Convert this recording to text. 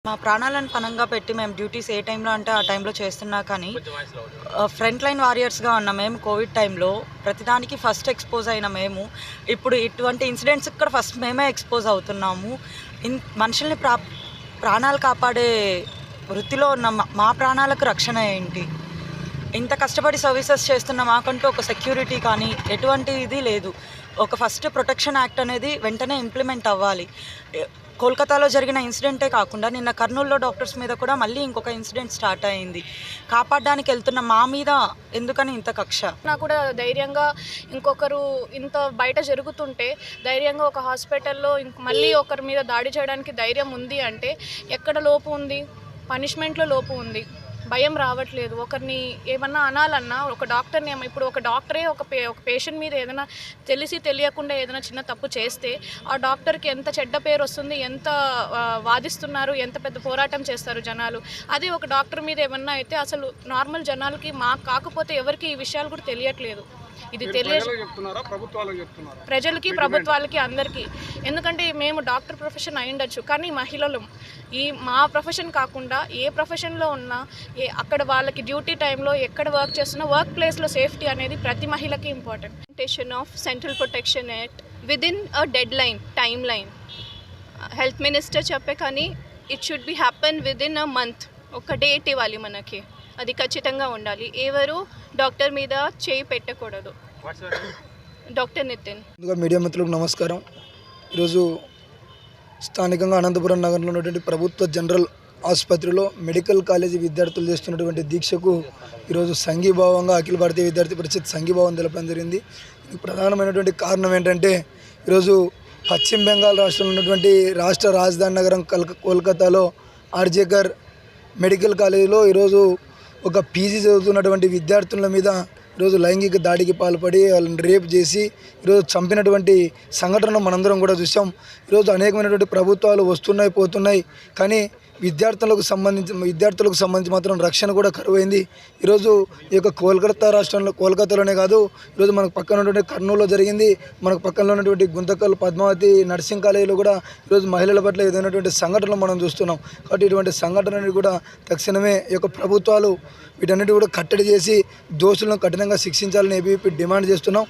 మా ప్రాణాలను పణంగా పెట్టి మేము డ్యూటీస్ ఏ టైంలో అంటే ఆ టైంలో చేస్తున్నా కానీ ఫ్రంట్ లైన్ వారియర్స్గా ఉన్న మేము కోవిడ్ టైంలో ప్రతిదానికి ఫస్ట్ ఎక్స్పోజ్ అయిన మేము ఇప్పుడు ఇటువంటి ఇన్సిడెంట్స్కి కూడా ఫస్ట్ మేమే ఎక్స్పోజ్ అవుతున్నాము. మనుషుల్ని ప్రాణాలు కాపాడే వృత్తిలో ఉన్న మా ప్రాణాలకు రక్షణ ఏంటి? ఇంత కష్టపడి సర్వీసెస్ చేస్తున్న మాకంటూ ఒక సెక్యూరిటీ కానీ ఎటువంటి ఇది లేదు. ఒక ఫస్ట్ ప్రొటెక్షన్ యాక్ట్ అనేది వెంటనే ఇంప్లిమెంట్ అవ్వాలి. కోల్కతాలో జరిగిన ఇన్సిడెంటే కాకుండా నిన్న కర్నూలులో డాక్టర్స్ మీద కూడా మళ్ళీ ఇంకొక ఇన్సిడెంట్ స్టార్ట్ అయింది. కాపాడడానికి వెళ్తున్న మా మీద ఎందుకని ఇంత కక్ష? నాకు కూడా ధైర్యంగా ఇంకొకరు ఇంత బయట జరుగుతుంటే ధైర్యంగా ఒక హాస్పిటల్లో మళ్ళీ ఒకరి మీద దాడి చేయడానికి ధైర్యం ఉంది అంటే ఎక్కడ లోపు ఉంది? పనిష్మెంట్లో లోపు ఉంది. భయం రావట్లేదు. ఒకరిని ఏమన్నా అనాలన్నా ఒక డాక్టర్ని ఇప్పుడు ఒక డాక్టరే ఒక పేషెంట్ మీద ఏదైనా తెలియకుండా ఏదైనా చిన్న తప్పు చేస్తే ఆ డాక్టర్కి ఎంత చెడ్డ పేరు వస్తుంది, ఎంత వాదిస్తున్నారు, ఎంత పెద్ద పోరాటం చేస్తారు జనాలు. అదే ఒక డాక్టర్ మీద ఏమన్నా అయితే అసలు నార్మల్ జనాలకి మాకు కాకపోతే ఎవరికి ఈ విషయాలు కూడా తెలియట్లేదు. ఇది ప్రజలకి, ప్రభుత్వాలకి, అందరికీ. ఎందుకంటే మేము డాక్టర్ ప్రొఫెషన్ అయ్యుండొచ్చు, కానీ మహిళలు మా ప్రొఫెషన్ కాకుండా ఏ ప్రొఫెషన్లో ఉన్నా అక్కడ వాళ్ళకి డ్యూటీ టైంలో ఎక్కడ వర్క్ చేస్తున్నా వర్క్ ప్లేస్లో సేఫ్టీ అనేది ప్రతి మహిళకి important. Implementation of central protection act within a dead line, time line health minister చెప్పే, కానీ it should be happen within a month. ఒక డేట్ ఇవ్వాలి మనకి, అది ఖచ్చితంగా ఉండాలి. ఎవరు డాక్టర్ మీద చేయి పెట్టకూడదు. డాక్టర్ నితిన్. మీడియా మిత్రులకు నమస్కారం. ఈరోజు స్థానికంగా అనంతపురం నగరంలో ఉన్నటువంటి ప్రభుత్వ జనరల్ ఆసుపత్రిలో మెడికల్ కాలేజీ విద్యార్థులు చేస్తున్నటువంటి దీక్షకు ఈరోజు సంఘీభావంగా అఖిల భారతీయ విద్యార్థి పరిషత్ సంఘీభావం తెలపడం జరిగింది. ప్రధానమైనటువంటి కారణం ఏంటంటే ఈరోజు పశ్చిమ బెంగాల్ రాష్ట్రంలో ఉన్నటువంటి రాష్ట్ర రాజధాని నగరం కోల్కతాలో ఆర్జేకర్ మెడికల్ కాలేజీలో ఈరోజు ఒక పీజీ చదువుతున్నటువంటి విద్యార్థుల మీద ఈరోజు లైంగిక దాడికి పాల్పడి వాళ్ళని రేప్ చేసి ఈరోజు చంపినటువంటి సంఘటనలు మనందరం కూడా చూసాం. ఈరోజు అనేకమైనటువంటి ప్రభుత్వాలు వస్తున్నాయి, పోతున్నాయి, కానీ విద్యార్థులకు సంబంధించి మాత్రం రక్షణ కూడా కరువైంది. ఈరోజు ఈ యొక్క కోల్కతాలోనే కాదు, ఈరోజు మనకు పక్కన ఉన్నటువంటి కర్నూలులో జరిగింది. మనకు పక్కన ఉన్నటువంటి గుంతకల్ పద్మావతి నర్సింగ్ కాలేజీలో కూడా ఈరోజు మహిళల పట్ల ఏదైనటువంటి సంఘటనలు మనం చూస్తున్నాం. కాబట్టి ఇటువంటి సంఘటనని కూడా తక్షణమే ఈ యొక్క ప్రభుత్వాలు వీటన్నిటి కూడా కట్టడి చేసి దోషులను కఠినంగా శిక్షించాలని ఏబీవీపీ డిమాండ్ చేస్తున్నాం.